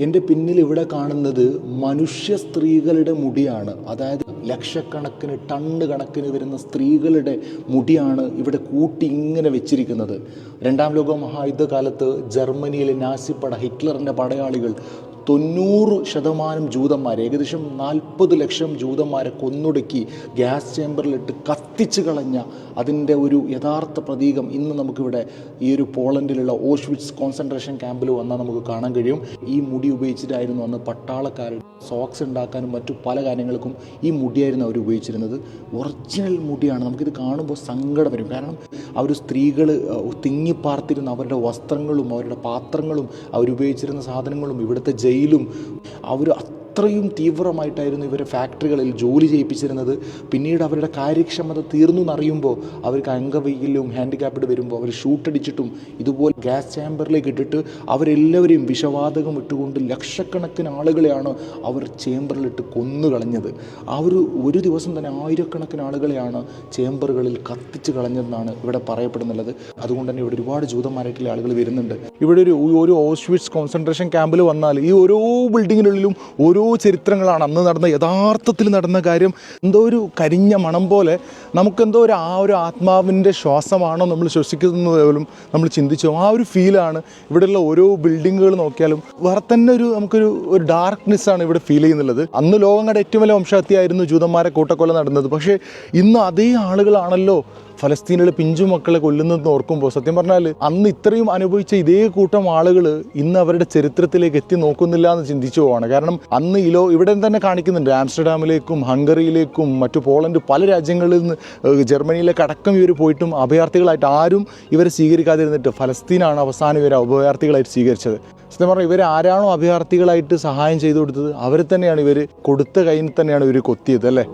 എൻ്റെ പിന്നിൽ ഇവിടെ കാണുന്നത് മനുഷ്യ സ്ത്രീകളുടെ മുടിയാണ്. അതായത് ലക്ഷക്കണക്കിന് ടണ്ണ് കണക്കിന് വരുന്ന സ്ത്രീകളുടെ മുടിയാണ് ഇവിടെ കൂട്ടി ഇങ്ങനെ വെച്ചിരിക്കുന്നത്. രണ്ടാം ലോക മഹായുദ്ധകാലത്ത് ജർമ്മനിയിലെ നാസിപ്പട, ഹിറ്റ്ലറിൻ്റെ പടയാളികൾ 90% ജൂതന്മാരെ, ഏകദേശം 40 ലക്ഷം ജൂതന്മാരെ കൊന്നൊടുക്കി ഗ്യാസ് ചേമ്പറിലിട്ട് കത്തിച്ച് കളഞ്ഞ അതിൻ്റെ ഒരു യഥാർത്ഥ പ്രതീകം ഇന്ന് നമുക്കിവിടെ ഈ ഒരു പോളണ്ടിലുള്ള ഓഷ്വിറ്റ്സ് കോൺസെൻട്രേഷൻ ക്യാമ്പിൽ വന്നാൽ നമുക്ക് കാണാൻ കഴിയും. ഈ മുടി ഉപയോഗിച്ചിട്ടായിരുന്നു അന്ന് പട്ടാളക്കാരുടെ സോക്സ് ഉണ്ടാക്കാനും മറ്റു പല കാര്യങ്ങൾക്കും ഈ മുടിയായിരുന്നു അവർ ഉപയോഗിച്ചിരുന്നത്. ഒറിജിനൽ മുടിയാണ്. നമുക്കിത് കാണുമ്പോൾ സങ്കടം വരും. കാരണം അവർ സ്ത്രീകൾ തിങ്ങിപ്പാർത്തിരുന്ന അവരുടെ വസ്ത്രങ്ങളും അവരുടെ പാത്രങ്ങളും അവരുപയോഗിച്ചിരുന്ന സാധനങ്ങളും ഇവിടുത്തെ ജയിലും അവർ അത്രയും തീവ്രമായിട്ടായിരുന്നു ഇവരെ ഫാക്ടറികളിൽ ജോലി ചെയ്യിപ്പിച്ചിരുന്നത്. പിന്നീട് അവരുടെ കാര്യക്ഷമത തീർന്നു എന്നറിയുമ്പോൾ അവർക്ക് അംഗവൈകല്യവും ഹാൻഡിക്യാപ്ഡ് വരുമ്പോൾ അവർ ഷൂട്ടടിച്ചിട്ടും ഇതുപോലെ ഗ്യാസ് ചേമ്പറിലേക്ക് ഇട്ടിട്ട് അവരെല്ലാവരെയും വിഷവാതകം ഇട്ടുകൊണ്ട് ലക്ഷക്കണക്കിന് ആളുകളെയാണ് അവർ ചേമ്പറിലിട്ട് കൊന്നുകളഞ്ഞത്. ആ ഒരു ദിവസം തന്നെ ആയിരക്കണക്കിന് ആളുകളെയാണ് ചേമ്പറുകളിൽ കത്തിച്ച് കളഞ്ഞതെന്നാണ് ഇവിടെ പറയപ്പെടുന്നുള്ളത്. അതുകൊണ്ട് തന്നെ ഇവിടെ ഒരുപാട് ജൂതന്മാരായിട്ടുള്ള ആളുകൾ വരുന്നുണ്ട്. ഇവിടെ ഒരു ഓഷ്വിറ്റ്സ് കോൺസെൻട്രേഷൻ ക്യാമ്പിൽ വന്നാൽ ഈ ഓരോ ബിൽഡിങ്ങിനുള്ളിലും ഓരോ ചരിത്രങ്ങളാണ്. അന്ന് നടന്ന യഥാർത്ഥത്തിൽ നടന്ന കാര്യം എന്തോ ഒരു കരിഞ്ഞ മണം പോലെ നമുക്കെന്തോ ആ ഒരു ആത്മാവിൻ്റെ ശ്വാസമാണോ നമ്മൾ ശ്വസിക്കുന്നത് പോലും നമ്മൾ ചിന്തിച്ചോ. ആ ഒരു ഫീലാണ് ഇവിടെയുള്ള ഓരോ ബിൽഡിങ്ങുകൾ നോക്കിയാലും വേറെ തന്നെ നമുക്കൊരു ഡാർക്ക്നെസ്സാണ് ഇവിടെ ഫീൽ ചെയ്യുന്നുള്ളത്. അന്ന് ലോകങ്ങളുടെ ഏറ്റവും വലിയ വംശഹത്യയായിരുന്നു ജൂതന്മാരെ കൂട്ടക്കൊല നടന്നത്. പക്ഷേ ഇന്ന് അതേ ആളുകളാണല്ലോ ഫലസ്തീനിലെ പിഞ്ചു മക്കളെ കൊല്ലുന്നതെന്ന് ഓർക്കുമ്പോൾ സത്യം പറഞ്ഞാൽ അന്ന് ഇത്രയും അനുഭവിച്ച ഇതേ കൂട്ടം ആളുകൾ ഇന്ന് അവരുടെ ചരിത്രത്തിലേക്ക് എത്തി നോക്കുന്നില്ല എന്ന് ചിന്തിച്ചു പോവാണ്. കാരണം അന്ന് ഇവിടെ തന്നെ കാണിക്കുന്നുണ്ട്, ആംസ്റ്റർഡാമിലേക്കും ഹംഗറിയിലേക്കും മറ്റു പോളണ്ട് പല രാജ്യങ്ങളിൽ നിന്ന് ജർമ്മനിയിലേക്ക് അടക്കം ഇവർ പോയിട്ടും അഭയാർത്ഥികളായിട്ട് ആരും ഇവരെ സ്വീകരിക്കാതിരുന്നിട്ട് ഫലസ്തീനാണ് അവസാനം ഇവരെ അഭയാർത്ഥികളായിട്ട് സ്വീകരിച്ചത്. സത്യം പറഞ്ഞാൽ ഇവർ ആരാണോ അഭയാർത്ഥികളായിട്ട് സഹായം ചെയ്തു കൊടുത്തത് അവരെ തന്നെയാണ് ഇവർ കൊടുത്ത കയ്യിൽ തന്നെയാണ് ഇവർ കൊത്തിയത് അല്ലേ.